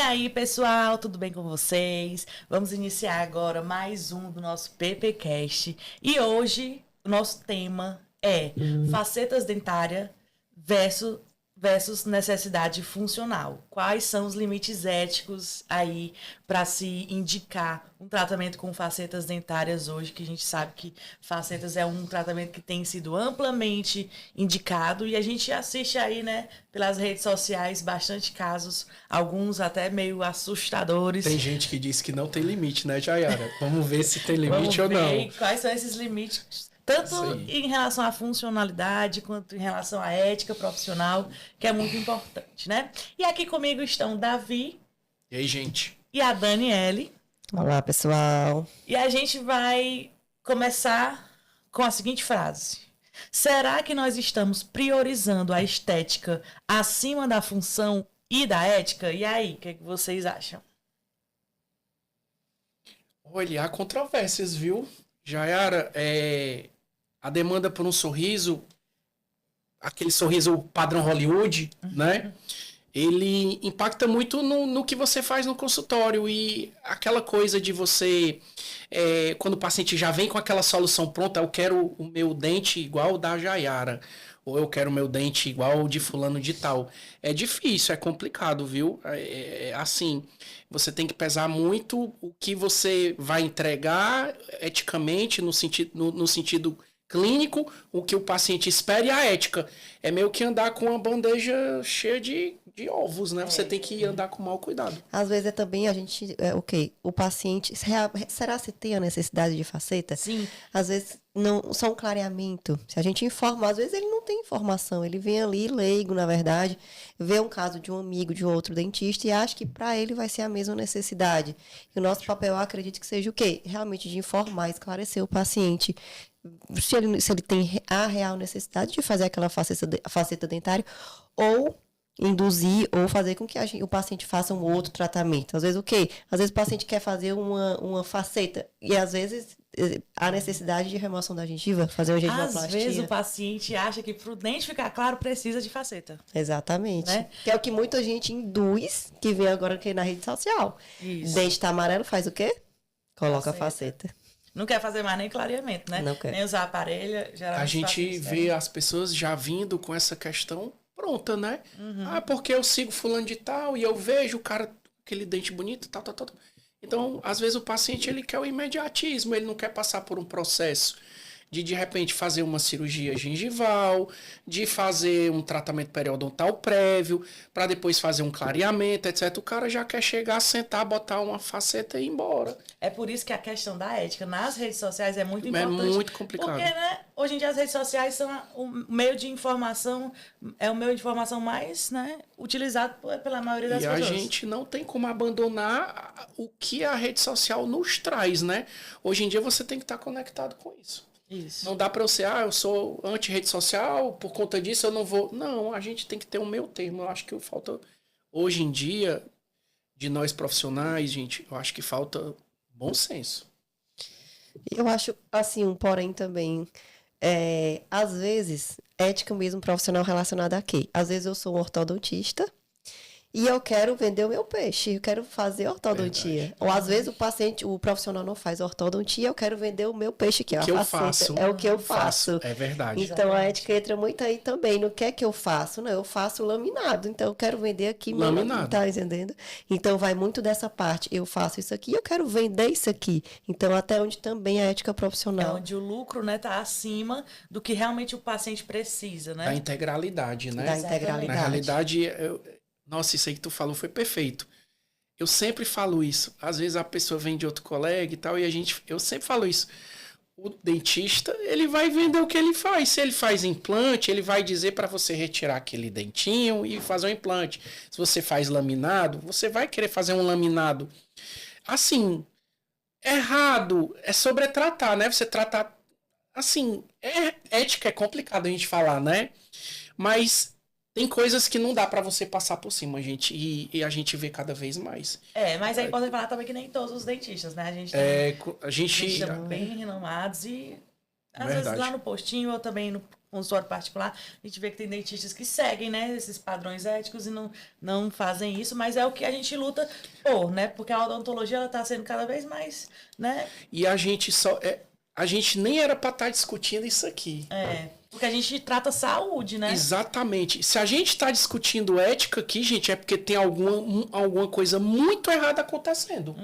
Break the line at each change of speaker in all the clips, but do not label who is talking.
aí, pessoal, tudo bem com vocês? Vamos iniciar agora mais um do nosso PPcast. E hoje o nosso tema é facetas dentárias versus necessidade funcional. Quais são os limites éticos aí para se indicar um tratamento com facetas dentárias hoje, que a gente sabe que facetas é um tratamento que tem sido amplamente indicado e a gente assiste aí, né, pelas redes sociais, bastante casos, alguns até meio assustadores.
Tem gente que diz que não tem limite, né, Jayara? Vamos ver se tem limite ou não.
Vamos ver quais são esses limites, tanto em relação à funcionalidade, quanto em relação à ética profissional, que é muito importante, né? E aqui comigo estão Davi.
E aí, gente?
E a Daniele.
Olá, pessoal.
E a gente vai começar com a seguinte frase. Será que nós estamos priorizando a estética acima da função e da ética? E aí, o que vocês acham?
Olha, há controvérsias, viu? Jayara, a demanda por um sorriso, aquele sorriso padrão Hollywood, né? Ele impacta muito no que você faz no consultório. E aquela coisa de você, quando o paciente já vem com aquela solução pronta, eu quero o meu dente igual o da Jayara, ou eu quero o meu dente igual o de fulano de tal. É difícil, é complicado, viu? Assim, você tem que pesar muito o que você vai entregar eticamente, no sentido clínico, o que o paciente espera, e a ética. É meio que andar com uma bandeja cheia de ovos, né? Você tem que andar com mau cuidado.
Às vezes também a gente, o paciente, será se tem a necessidade de faceta?
Sim.
Às vezes não, só um clareamento. Se a gente informa, às vezes ele não tem informação, ele vem ali leigo, na verdade, vê um caso de um amigo, de outro dentista e acha que para ele vai ser a mesma necessidade. E o nosso papel, eu acredito que seja o quê? Realmente de informar, esclarecer o paciente. Se ele tem a real necessidade de fazer aquela faceta dentária, ou induzir, ou fazer com que o paciente faça um outro tratamento. Às vezes, às vezes o paciente quer fazer uma faceta, e às vezes há necessidade de remoção da gengiva, fazer uma gengivoplastia.
Às vezes o paciente acha que para o dente ficar claro precisa de faceta.
Exatamente.
Né?
Que é o que muita gente induz, que vem agora aqui na rede social.
Isso.
Dente tá amarelo, faz o quê? Coloca a faceta.
Não quer fazer mais nem clareamento, né?
Não quer.
Nem usar aparelho.
A gente vê as pessoas já vindo com essa questão pronta, né? Porque eu sigo fulano de tal e eu vejo o cara, aquele dente bonito, tal. Então, às vezes o paciente ele quer o imediatismo, ele não quer passar por um processo de repente fazer uma cirurgia gengival, de fazer um tratamento periodontal prévio, para depois fazer um clareamento, etc. O cara já quer chegar, sentar, botar uma faceta e ir embora.
É por isso que a questão da ética nas redes sociais é muito importante.
É muito complicado.
Porque, né, hoje em dia as redes sociais são o meio de informação, é o meio de informação mais, né, utilizado pela maioria das pessoas.
E a gente não tem como abandonar o que a rede social nos traz, né? Hoje em dia você tem que estar conectado com isso.
Isso.
Não dá para eu ser, eu sou anti-rede social, por conta disso eu não vou. Não, a gente tem que ter o meu termo. Eu acho que falta, hoje em dia, de nós profissionais, gente, eu acho que falta bom senso.
Eu acho, assim, um porém também, às vezes, ética mesmo profissional relacionada a quê? Às vezes eu sou um ortodontista e eu quero vender o meu peixe, eu quero fazer ortodontia. Verdade. Ou às vezes o profissional não faz ortodontia, eu quero vender o meu peixe, que é a faceta. É o que eu faço.
É verdade.
Então a ética entra muito aí também. No que é que eu faço? Não, eu faço laminado. Então eu quero vender aqui
laminado.
Tá entendendo? Então vai muito dessa parte. Eu faço isso aqui, eu quero vender isso aqui. Então até onde também a ética profissional.
É onde o lucro, né, tá acima do que realmente o paciente precisa, né?
Da integralidade, né?
Da integralidade.
Na realidade, nossa, isso aí que tu falou foi perfeito. Eu sempre falo isso. Às vezes a pessoa vem de outro colega e tal, e eu sempre falo isso. O dentista, ele vai vender o que ele faz. Se ele faz implante, ele vai dizer para você retirar aquele dentinho e fazer um implante. Se você faz laminado, você vai querer fazer um laminado. Assim, errado é sobretratar, né? Você tratar... Assim, ética é complicado a gente falar, né? Mas... tem coisas que não dá pra você passar por cima, gente. E a gente vê cada vez mais.
Mas é importante falar também que nem todos os dentistas, né? A gente tem dentistas bem renomados e às vezes lá no postinho ou também consultório particular, a gente vê que tem dentistas que seguem, né, esses padrões éticos e não fazem isso, mas é o que a gente luta por, né? Porque a odontologia ela está sendo cada vez mais, né?
E a gente a gente nem era para estar discutindo isso aqui.
Porque a gente trata saúde, né?
Exatamente. Se a gente está discutindo ética aqui, gente, é porque tem alguma coisa muito errada acontecendo.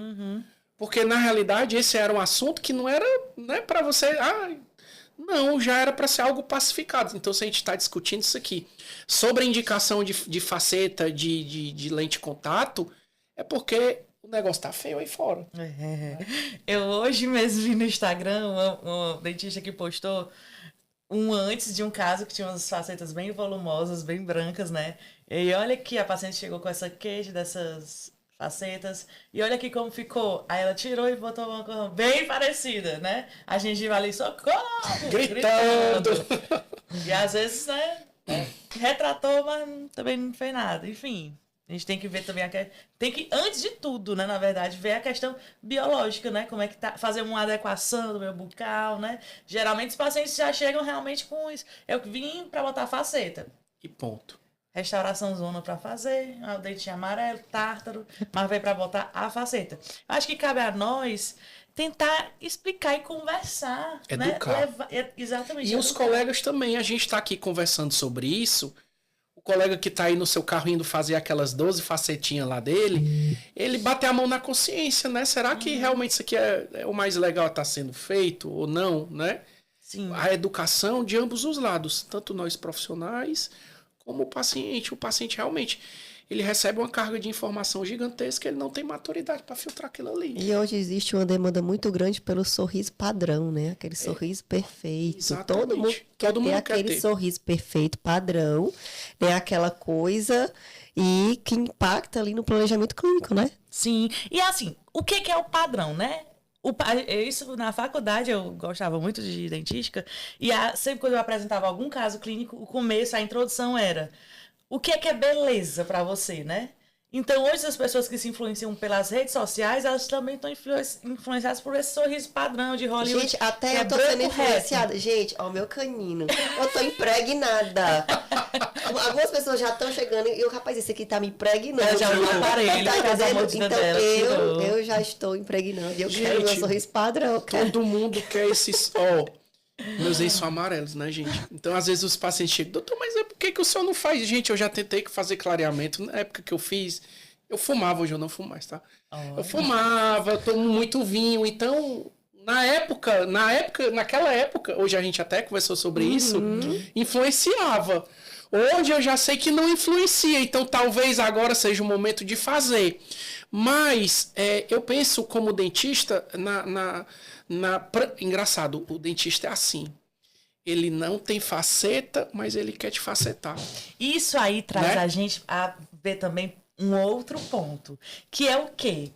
Porque, na realidade, esse era um assunto que não era, né, para você... não, já era para ser algo pacificado. Então, se a gente está discutindo isso aqui sobre a indicação de faceta, de lente de contato, é porque o negócio tá feio aí fora.
Eu hoje mesmo vi no Instagram uma dentista que postou antes de um caso que tinha umas facetas bem volumosas, bem brancas, né? E olha que a paciente chegou com essa queixa dessas facetas. E olha aqui como ficou. Aí ela tirou e botou uma coisa bem parecida, né? A gengiva ali, socorro!
Gritando!
E às vezes, né? Retratou, mas também não fez nada. Enfim, a gente tem que ver também tem que, antes de tudo, né? Na verdade, ver a questão biológica, né? Como é que tá. Fazer uma adequação do meu bucal, né? Geralmente os pacientes já chegam realmente com isso. Eu vim pra botar faceta.
E ponto.
Restauração zona para fazer, o dentinho amarelo, tártaro, mas veio para botar a faceta. Acho que cabe a nós tentar explicar e conversar.
Educar.
Né? Exatamente.
E os colegas também, a gente está aqui conversando sobre isso. O colega que está aí no seu carro indo fazer aquelas 12 facetinhas lá dele, ele bate a mão na consciência, né? Será que realmente isso aqui é o mais legal a estar sendo feito ou não, né?
Sim.
A educação de ambos os lados, tanto nós profissionais como o paciente. O paciente realmente, ele recebe uma carga de informação gigantesca, ele não tem maturidade para filtrar aquilo ali.
E hoje existe uma demanda muito grande pelo sorriso padrão, né? Aquele sorriso perfeito.
Exatamente.
Todo mundo quer ter aquele sorriso perfeito padrão, né? Aquela coisa e que impacta ali no planejamento clínico, né?
Sim. E assim, o que é o padrão, né? Isso na faculdade eu gostava muito de dentística e sempre quando eu apresentava algum caso clínico, o começo, a introdução era o que é beleza para você, né? Então hoje as pessoas que se influenciam pelas redes sociais, elas também estão influenciadas por esse sorriso padrão de Hollywood.
Gente, até eu tô sendo influenciada. Gente, ó, o meu canino. Eu tô impregnada. Algumas pessoas já estão chegando e o rapaz, esse aqui tá me impregnando.
Eu já vi o aparelho,
tá
entendendo?
Então eu já estou impregnando. Eu quero meu sorriso padrão.
Todo mundo quer esses... meus dentes são amarelos, né, gente? Então, às vezes, os pacientes chegam, doutor, mas por que o senhor não faz? Gente, eu já tentei fazer clareamento. Na época que eu fiz, eu fumava, hoje eu não fumo mais, tá? Eu fumava, eu tomo muito vinho. Então, naquela época, hoje a gente até conversou sobre isso, influenciava. Hoje eu já sei que não influencia, então talvez agora seja o momento de fazer. Mas eu penso como dentista engraçado, o dentista é assim. Ele não tem faceta, mas ele quer te facetar.
Isso aí traz, né, a gente a ver também um outro ponto, que é o quê?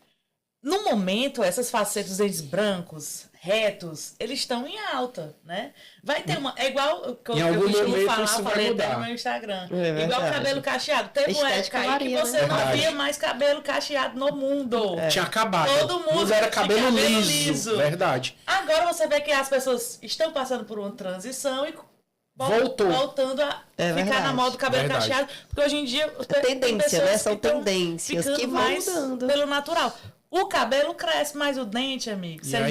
No momento, essas facetas dos dentes brancos, retos, eles estão em alta, né? Vai ter uma... É igual que eu costumo falar, eu falei até no meu Instagram. Igual cabelo cacheado. Teve uma época aí que você não via mais cabelo cacheado no mundo.
Tinha acabado.
Todo mundo
era cabelo liso. Verdade.
Agora você vê que as pessoas estão passando por uma transição e voltando a ficar na moda do cabelo cacheado. Porque hoje em dia...
Tendência, né? São tendências que vão
mais
mudando.
Pelo natural. O cabelo cresce, mas o dente, amigo, se a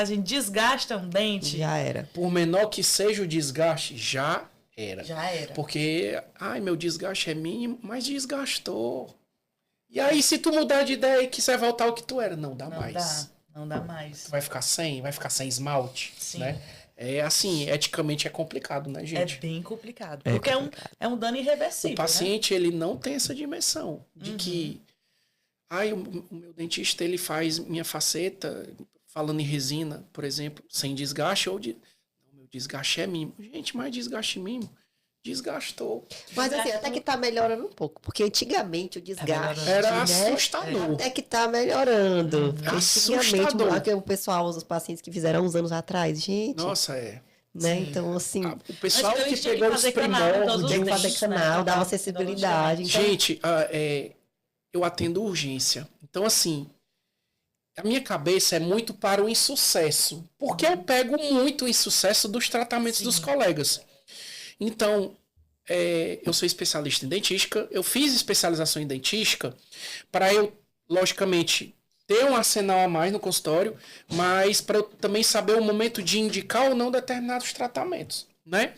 gente desgasta um dente...
Já era.
Por menor que seja o desgaste, já era.
Já era.
Porque, meu desgaste é mínimo, mas desgastou. E aí, se tu mudar de ideia e quiser voltar ao que tu era, não dá mais.
Não dá mais.
Tu vai ficar sem esmalte,
Sim.
Né? É assim, eticamente é complicado, né, gente?
É bem complicado. Porque é um dano irreversível.
O paciente, ele não tem essa dimensão de que... o meu dentista, ele faz minha faceta, falando em resina, por exemplo, sem desgaste, ou meu desgaste é mínimo. Gente, mas desgaste mínimo, desgastou.
Mas assim, até que tá melhorando um pouco, porque antigamente o desgaste
era assustador.
Até que tá melhorando.
Assustador.
Antigamente, o pessoal, os pacientes que fizeram uns anos atrás, gente...
Nossa,
né? Então, assim...
O pessoal que pegou os primórdios...
Tinha que fazer canal, dava acessibilidade. Então...
Gente, eu atendo urgência. Então, assim, a minha cabeça é muito para o insucesso. Porque eu pego muito o insucesso dos tratamentos dos colegas. Então, eu sou especialista em dentística, eu fiz especialização em dentística para eu, logicamente, ter um arsenal a mais no consultório, mas para eu também saber o momento de indicar ou não determinados tratamentos, né?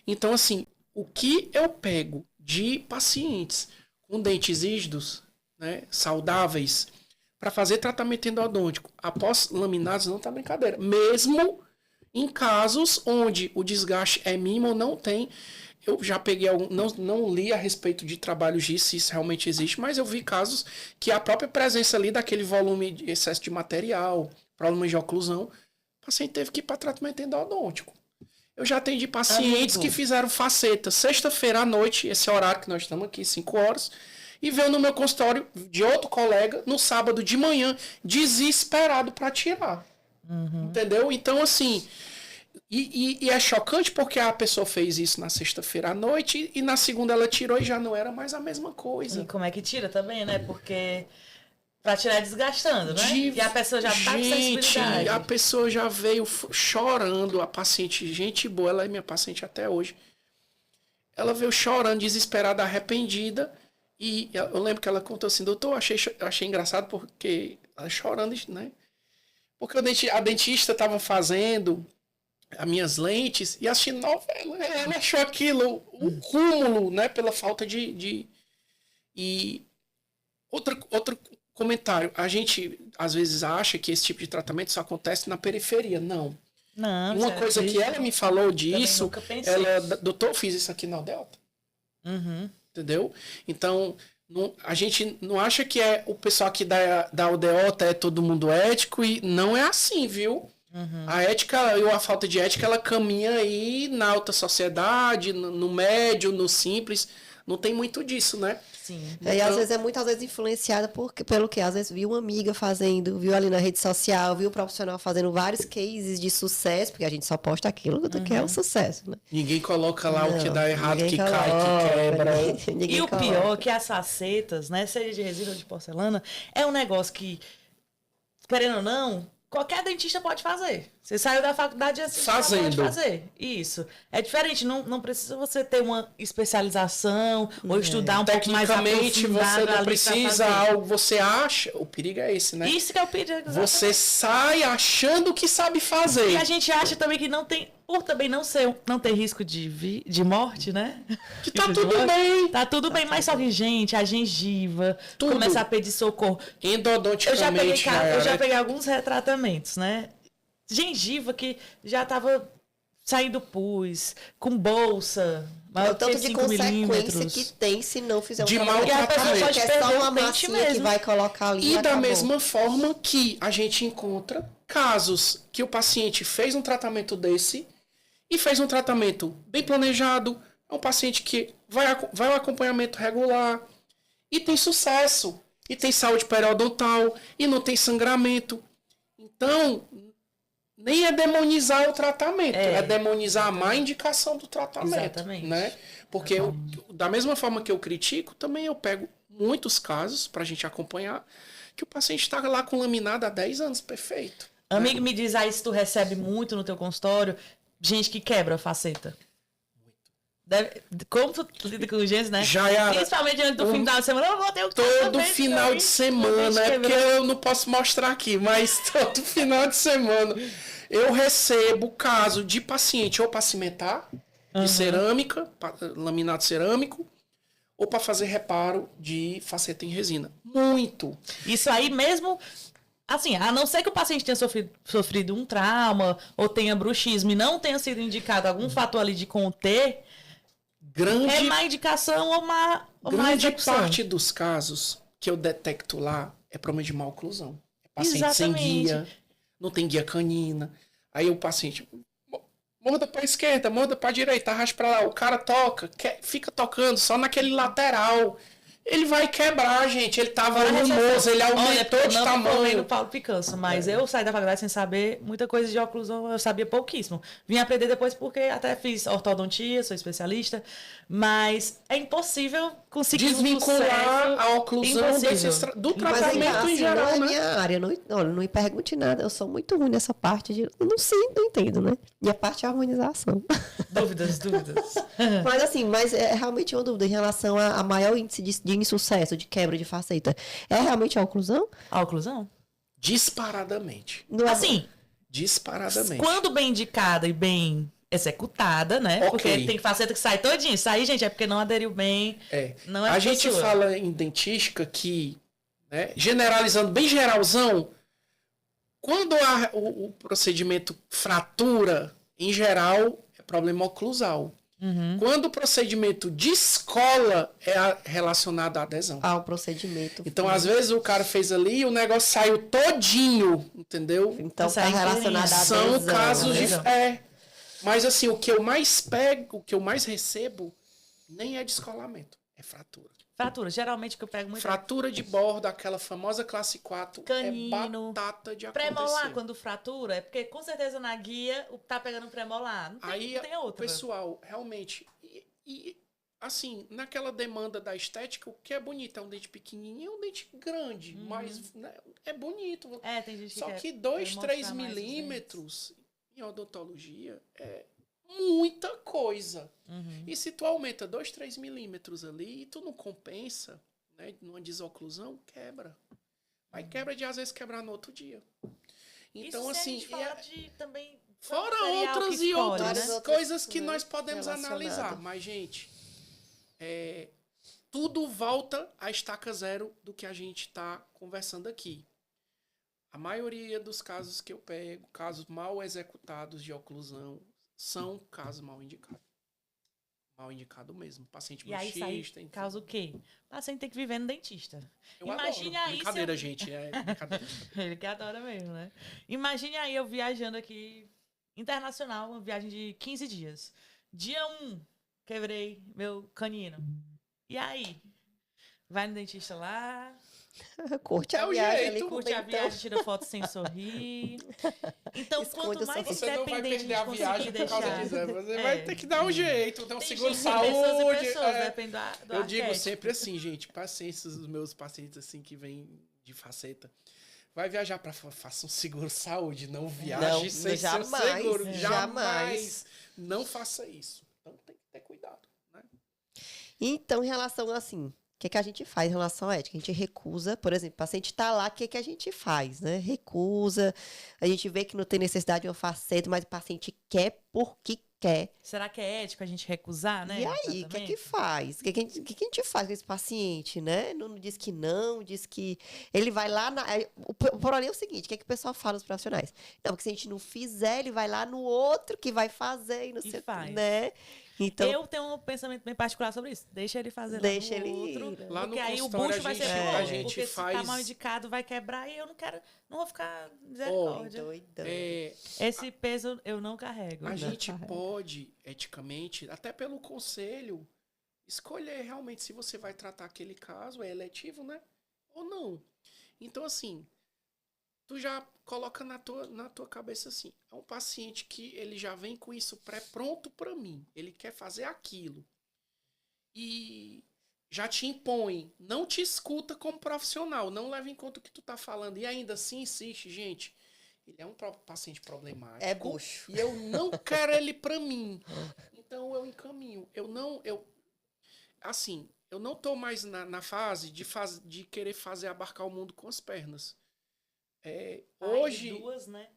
Então, assim, o que eu pego de pacientes com dentes rígidos, né, saudáveis, para fazer tratamento endodôntico após laminados, não tá brincadeira. Mesmo em casos onde o desgaste é mínimo ou não tem. Eu já peguei não li a respeito de trabalhos disso, se isso realmente existe, mas eu vi casos que a própria presença ali daquele volume de excesso de material, problemas de oclusão, o paciente teve que ir para tratamento endodôntico. Eu já atendi pacientes que fizeram faceta sexta-feira à noite, esse horário que nós estamos aqui, 5 horas, e veio no meu consultório de outro colega no sábado de manhã, desesperado para tirar. Entendeu? Então, assim, e é chocante porque a pessoa fez isso na sexta-feira à noite e na segunda ela tirou e já não era mais a mesma coisa.
E como é que tira também, né? Porque pra tirar é desgastando, né? E a pessoa já tá com sensibilidade.
A pessoa já veio chorando, a paciente, gente boa, ela é minha paciente até hoje. Ela veio chorando, desesperada, arrependida. E eu lembro que ela contou assim, doutor, achei engraçado porque ela chorando, né? Porque a dentista estava fazendo as minhas lentes e assistindo novela. Ela achou aquilo um cúmulo, né? Pela falta de... E outro comentário. A gente, às vezes, acha que esse tipo de tratamento só acontece na periferia. Não.
Não,
uma coisa que ela me falou disso, doutor, eu fiz isso aqui na Delta. Entendeu? Então, a gente não acha que o pessoal aqui da UDEOTA é todo mundo ético e não é assim, viu? A ética ou a falta de ética, ela caminha aí na alta sociedade, no médio, no simples. Não tem muito disso, né?
Sim.
Então, e às vezes é muitas vezes influenciada pelo que às vezes viu uma amiga fazendo, viu ali na rede social, viu o profissional fazendo vários cases de sucesso, porque a gente só posta aquilo que é um sucesso, né?
Ninguém coloca lá o que dá errado, que cai, que quebra.
E o pior é que as facetas, né, seja de resina ou de porcelana, é um negócio que, querendo ou não, qualquer dentista pode fazer. Você saiu da faculdade assim, você pode fazer. Isso. É diferente, não precisa você ter uma especialização ou estudar um pouco mais
Tecnicamente, você não
ali
precisa algo, você acha, o perigo é esse, né?
Isso que é o perigo. Exatamente.
Você sai achando que sabe fazer.
E a gente acha também que não tem, por também não ter risco de morte, né?
Que tá tudo bem.
Tá tudo bem, mas só que, gente, a gengiva, começa a pedir socorro.
Endodonticamente.
Eu já peguei alguns retratamentos, né? Gengiva que já tava saindo pus, com bolsa,
o tanto de consequência que tem se não fizer um
tratamento.
E a pessoa pode perder
só uma
o dente
massinha
mesmo.
que vai colocar ali.
E da mesma forma que a gente encontra casos que o paciente fez um tratamento desse e fez um tratamento bem planejado, é um paciente que vai ao acompanhamento regular e tem sucesso, e tem saúde periodontal, e não tem sangramento. Então, nem é demonizar o tratamento, é demonizar a má indicação do tratamento.
Exatamente.
Né? Porque da mesma forma que eu critico, também eu pego muitos casos para a gente acompanhar que o paciente está lá com laminado há 10 anos, perfeito.
Amigo, me diz aí se tu recebe muito no teu consultório gente que quebra a faceta. Como tu lida com gente, né?
Jaiara,
principalmente antes do final de semana. Eu vou ter o
todo final de semana, é porque eu não posso mostrar aqui, mas todo final de semana eu recebo caso de paciente ou para cimentar de cerâmica, laminado cerâmico, ou para fazer reparo de faceta em resina. Muito.
Isso aí mesmo, assim, a não ser que o paciente tenha sofrido um trauma ou tenha bruxismo e não tenha sido indicado algum fator ali de conter, é má indicação ou má execução.
Grande parte dos casos que eu detecto lá é problema de má oclusão. É paciente sem guia, não tem guia canina. Aí o paciente morda para a esquerda, morda para a direita, arrasta para lá. O cara toca, fica tocando só naquele lateral. Ele vai quebrar, gente. Ele tava animoso, ele aumentou de tamanho.
Eu Paulo Picanço, mas eu saí da faculdade sem saber muita coisa de oclusão, eu sabia pouquíssimo. Vim aprender depois porque até fiz ortodontia, sou especialista, mas é impossível conseguir um
desvincular
sucesso
a oclusão
impossível.
do
Mas é que,
tratamento
assim,
em geral,
não é
né?
minha área. Não, olha, não me pergunte nada. Eu sou muito ruim nessa parte de... Eu não sei, não entendo, né? E a parte é a harmonização.
Dúvidas.
Mas assim, é realmente uma dúvida em relação a maior índice de insucesso, de quebra de faceta. É realmente a oclusão?
A oclusão?
Disparadamente.
Não é...
Assim,
Disparadamente.
quando bem indicada e bem executada, né?
Ok.
Porque tem faceta que sai todinho. Sair, gente, é porque não aderiu bem.
É.
Não é
A
culpa
gente
sua.
fala em dentística que, né, generalizando bem geralzão, quando o procedimento fratura, em geral, é problema oclusal. Quando o procedimento descola, é relacionado à adesão.
ao procedimento.
Então, às vezes, o cara fez ali e o negócio saiu todinho, entendeu?
Então,
Essa
tá
é
relacionado à
São
adesão.
casos de...
adesão.
Mas, assim, o que eu mais pego, o que eu mais recebo, nem é descolamento, é fratura.
Fratura. Geralmente o que eu pego muito
Fratura de borda, aquela famosa classe 4,
Canino.
é batata de acontecer.
Premolar, quando fratura, é porque com certeza na guia tá pegando premolar. Não tem,
Aí,
não tem outra.
pessoal, realmente, assim, naquela demanda da estética, o que é bonito é um dente pequenininho e um dente grande, mas né, é bonito.
É, tem gente que
Só
quer-
que 2,
quer
3
mostrar mais os
milímetros em odontologia é muita coisa. E se tu aumenta 2, 3 milímetros ali e tu não compensa, né, numa desoclusão, quebra. Mas quebra de às vezes quebrar no outro dia. Então,
Isso se a
assim,
gente falar de também
fora
material que
outras e
escolhe,
outras
né?
coisas que
né,
nós podemos
relacionado.
analisar. Mas, gente, tudo volta à estaca zero do que a gente está conversando aqui. A maioria dos casos que eu pego, casos mal executados de oclusão, são casos mal indicados. Mal indicado mesmo. Paciente
E aí sai
bruxista, enfim.
causa o quê? O paciente tem que viver no dentista.
Eu
Imagine
adoro.
aí
Brincadeira,
se eu...
gente. É brincadeira.
Ele que adora mesmo, né? Imagine aí eu viajando aqui, internacional, uma viagem de 15 dias. Dia 1, quebrei meu canino. E aí? Vai no dentista lá,
Curte
É
a
o
viagem
jeito.
ali com o
curte a
dentão.
viagem, tira foto sem sorrir. Então,
Esconde
quanto
o
mais
sorriso.
Você não vai
independente
perder a
conseguir
viagem por causa
deixar.
disso. Você
É.
vai ter que dar um jeito. Tem um
Tem
seguro
gente,
saúde.
pessoas e pessoas,
é.
depende do
Eu digo
arquétipo.
sempre assim, gente, paciência dos meus pacientes assim que vêm de faceta. Vai viajar para faça um seguro saúde, não viaje
Não,
sem
jamais,
seu seguro.
jamais.
Jamais. Não faça isso. Então tem que ter cuidado, né?
Então, em relação assim, o que a gente faz em relação à ética? A gente recusa, por exemplo, o paciente está lá, o que a gente faz, né? Recusa, a gente vê que não tem necessidade de uma faceta, mas o paciente quer porque quer.
Será que é ético a gente recusar, né?
E aí, o que
Tratamento?
faz? O que a gente faz com esse paciente, né? Não diz que não, diz que ele vai lá na... O problema é o seguinte, o que o pessoal fala os profissionais? Não, porque se a gente não fizer, ele vai lá no outro que vai fazer e não
E
sei o que,
faz.
né? Então,
Eu tenho um pensamento bem particular sobre isso. Deixa ele fazer
Deixa
lá no
ele
outro.
ir.
Lá no
Porque aí o
consultório
bucho vai ser
a
pior.
gente
Porque se tá
faz-
mal indicado, vai quebrar e eu não quero... Não vou ficar misericórdia.
doidão.
Esse peso eu não carrego.
A
Não.
gente pode, eticamente, até pelo conselho, escolher realmente se você vai tratar aquele caso, é eletivo, né? Ou não. Então, assim, tu já coloca na tua cabeça assim, é um paciente que ele já vem com isso pré-pronto para mim. Ele quer fazer aquilo. E já te impõe, não te escuta como profissional, não leva em conta o que tu tá falando e ainda assim insiste, gente. Ele é um paciente problemático.
É bucho.
E eu não quero ele para mim. Então eu encaminho. Assim, eu não tô mais na fase de querer abarcar o mundo com as pernas. Hoje,
Duas, né?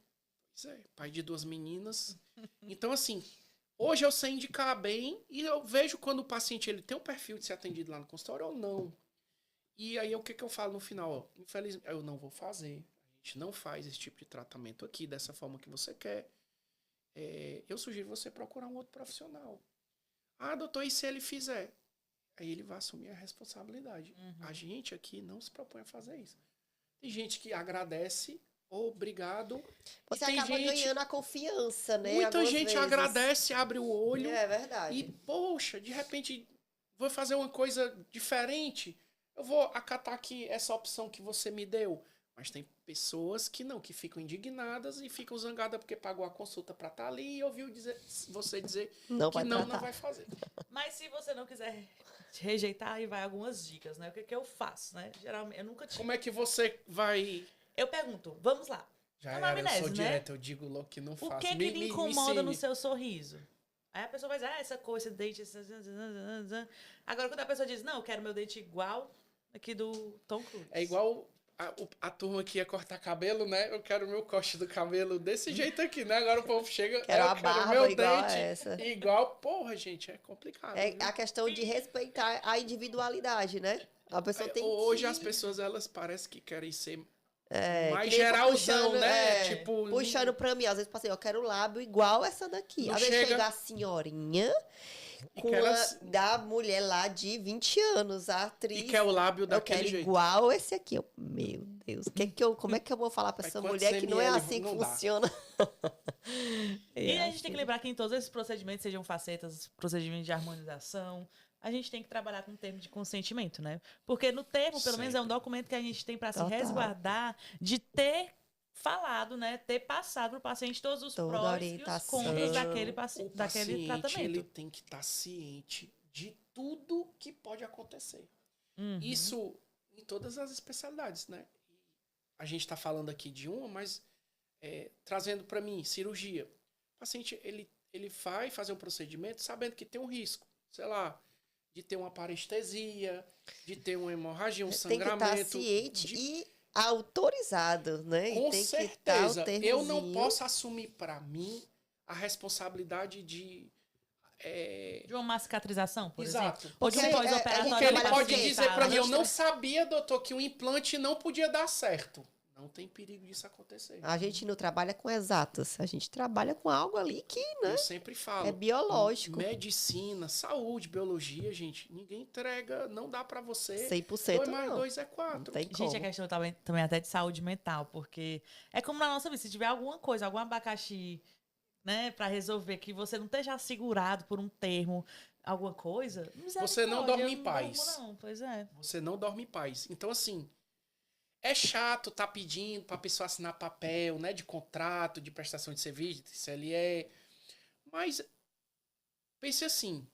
pois é, pai de 2 meninas. Então, assim, hoje eu sei indicar bem e eu vejo quando o paciente ele tem um perfil de ser atendido lá no consultório ou não. E aí, o que eu falo no final? Ó, infelizmente, eu não vou fazer. A gente não faz esse tipo de tratamento aqui, dessa forma que você quer. Eu sugiro você procurar um outro profissional. Ah, doutor, e se ele fizer? Aí ele vai assumir a responsabilidade. A gente aqui não se propõe a fazer isso. Tem gente que agradece, obrigado.
Você
E tem
acaba
gente,
ganhando a confiança, né?
muita
algumas
gente
vezes.
agradece, abre o olho.
É verdade.
E, poxa, de repente, vou fazer uma coisa diferente. Eu vou acatar aqui essa opção que você me deu. Mas tem pessoas que não, que ficam indignadas e ficam zangadas porque pagou a consulta para estar ali e ouviu você dizer
Não
que
vai
não
tratar.
vai fazer.
Mas se você não quiser rejeitar, aí vai algumas dicas, né? O que que eu faço, né? Geralmente, eu nunca tive.
Como é que você vai...
Eu pergunto, vamos lá.
Já
Anamnese,
era, eu sou
né?
direto, eu digo logo que não
O
faço.
que que lhe incomoda no
ensine.
seu sorriso? Aí a pessoa vai dizer, essa cor, esse dente... Agora, quando a pessoa diz, não, eu quero meu dente igual aqui do Tom Cruise.
É igual a turma que ia cortar cabelo, né? Eu quero o meu corte do cabelo desse jeito aqui, né? Agora o povo chega,
Quero a
eu quero
barba
meu
igual a
dente
essa.
igual. Porra, gente, é complicado.
É
viu?
a questão de respeitar a individualidade, né? A pessoa tem
Hoje
que...
as pessoas, elas parecem que querem ser
que
mais
nem eu tô
geralzão,
puxando,
né? Tipo,
puxando pra mim. Às vezes, passei, eu quero o lábio igual essa daqui.
Não
Às vezes
chega-
chega a senhorinha
E
com
quer
a,
as-
da mulher lá de 20 anos, a atriz.
e quer o lábio
Eu
daquele
quero
jeito.
igual esse aqui. Meu Deus, como é que eu vou falar pra
Mas
essa
quantos
mulher que não é
ml
assim que
não dá?
funciona?
E
É
a gente tem que lembrar que em todos esses procedimentos, sejam facetas, procedimentos de harmonização, a gente tem que trabalhar com o termo de consentimento, né? Porque no termo, pelo menos, é um
Sempre.
documento que a gente tem para se
Total.
resguardar de ter falado, né? Ter passado para o paciente todos os
Toda
prós e os
orientação.
contras
O
daquele
paciente,
tratamento.
ele tem que estar ciente de tudo que pode acontecer.
Uhum.
Isso em todas as especialidades, né? A gente está falando aqui de uma, mas trazendo para mim, cirurgia. O paciente, ele vai fazer um procedimento sabendo que tem um risco, sei lá, de ter uma parestesia, de ter uma hemorragia, um
Tem que
sangramento.
estar ciente
de-
e autorizado, né? E
Com
tem
certeza.
que estar o
Eu não
termozinho.
posso assumir para mim a responsabilidade de...
De uma má cicatrização, por
Exato.
exemplo. Ou de um
Porque,
pós-operatório.
Porque ele
trabalha
pode
com quem,
dizer
tá?
para
A
mim, eu
gente
não sabia, doutor, que o implante não podia dar certo. Não tem perigo disso acontecer.
A gente não trabalha com exatas, a gente trabalha com algo ali que, né,
Eu sempre falo.
é biológico.
Medicina, saúde, biologia, gente, ninguém entrega, não dá para você.
100%
2 mais
não.
2 é
Não
4.
tem
Gente,
como.
a questão também até de saúde mental, porque é como na nossa vida, se tiver alguma coisa, algum abacaxi, né, para resolver, que você não esteja assegurado por um termo, alguma coisa,
Você não
misericórdia,
dorme
eu
em
não
paz.
durmo, não, pois é.
Você não dorme em paz. Então, assim, é chato tá pedindo pra pessoa assinar papel, né, de contrato, de prestação de serviço, de CLE. Mas, pense assim,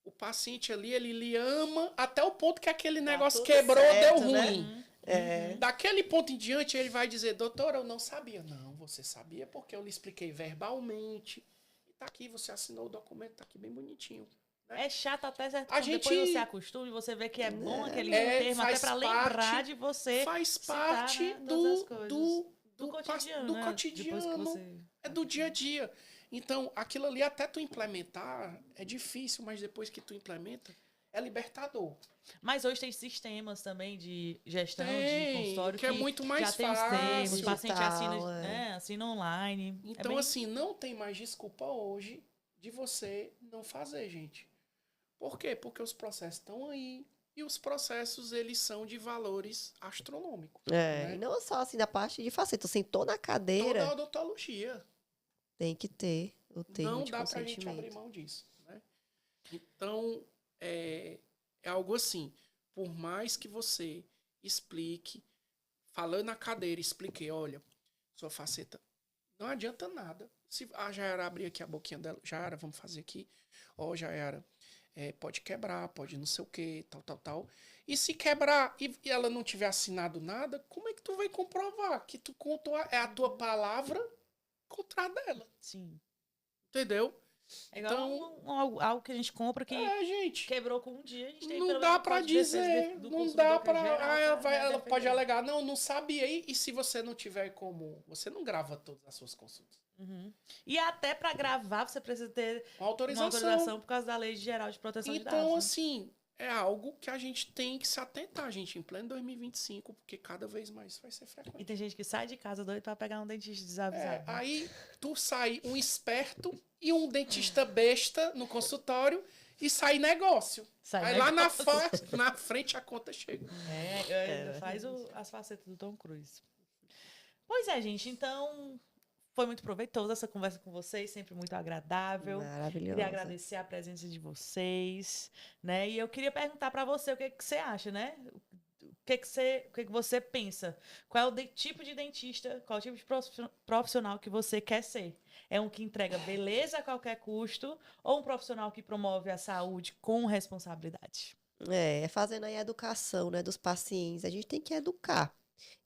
o paciente ali, ele lhe ama até o ponto que aquele negócio
tudo
quebrou,
certo,
deu
né?
ruim.
É.
Daquele ponto em diante, ele vai dizer, doutora, eu não sabia. Não, você sabia porque eu lhe expliquei verbalmente. E tá aqui, você assinou o documento, tá aqui bem bonitinho.
É chato até certo
A
ponto.
gente-
Depois você acostuma e você vê que é bom aquele termo, até
faz
para lembrar
parte-
de você.
Faz
citar,
parte
né, todas as coisas.
do
cotidiano,
do
né?
cotidiano.
Depois que você...
É do dia a dia. Então, aquilo ali, até tu implementar, é difícil, mas depois que tu implementa, é libertador.
Mas hoje tem sistemas também de gestão de
Tem,
consultório
que é muito mais
já tem os
fácil.
termos, o paciente
Digital,
assina online.
Então,
bem-
assim, não tem mais desculpa hoje de você não fazer, gente. Por quê? Porque os processos estão aí. E os processos, eles são de valores astronômicos.
É,
né?
e não só assim da parte de faceta, sentou na
Toda
cadeira,
a odontologia.
tem que ter o termo
Não
de
dá pra gente
consentimento.
abrir mão disso. Né? Então, é algo assim. Por mais que você explique, falando na cadeira, expliquei, olha, sua faceta, não adianta nada. Se a Jayara abrir aqui a boquinha dela, Jayara, vamos fazer aqui. Ó, Jayara, pode quebrar, pode não sei o que, tal. E se quebrar e ela não tiver assinado nada, como é que tu vai comprovar que tu contou a tua palavra contra a dela?
Sim.
Entendeu?
É igual
Então,
algo que a gente compra que
gente,
quebrou com um dia, a gente tem
não
pelo
dá
menos o
pra
Código de Defesa
dizer,
do
não
consumidor,
dá
que é
pra.
geral,
ela
né,
ela pode
defender.
alegar, não sabia. E se você não tiver como, você não grava todas as suas consultas.
Uhum. E até para gravar, você precisa ter
Uma autorização.
uma autorização por causa da Lei Geral de Proteção de Dados.
Então,
né?
assim, é algo que a gente tem que se atentar, gente, em pleno 2025, porque cada vez mais vai ser
E
frequente.
tem gente que sai de casa doido para pegar um dentista desavisado. né?
Aí tu sai um esperto e um dentista besta no consultório e sai negócio.
Sai
Aí lá
negócio.
na frente a conta chega.
Faz as facetas do Tom Cruise. Pois é, gente. Então, foi muito proveitosa essa conversa com vocês, sempre muito agradável.
Maravilhosa.
Queria agradecer a presença de vocês, né? E eu queria perguntar para você o que você acha, né? o que você pensa? Qual é o tipo de dentista, qual é o tipo de profissional que você quer ser? É um que entrega beleza a qualquer custo ou um profissional que promove a saúde com responsabilidade?
É fazendo aí a educação, né, dos pacientes. A gente tem que educar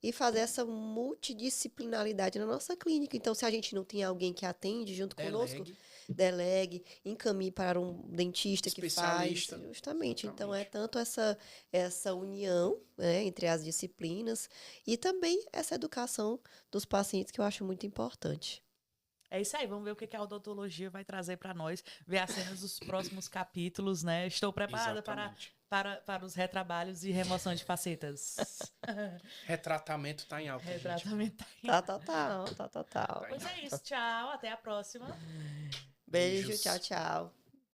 e fazer essa multidisciplinaridade na nossa clínica. Então, se a gente não tem alguém que atende junto conosco,
Delegue.
delegue, encaminhe para um dentista que faz,
Especialista.
justamente. Então, é
Exatamente.
tanto essa união, né, entre as disciplinas e também essa educação dos pacientes que eu acho muito importante.
É isso aí, vamos ver o que a odontologia vai trazer para nós, ver as cenas dos próximos capítulos, né? Estou preparada
Exatamente.
para os retrabalhos e remoção de facetas.
Retratamento tá em alta, gente.
Retratamento.
Tá total, tá total.
Tá em
Pois é
alta.
isso, tchau, até a próxima.
Beijo, tchau,
Beijos.
tchau.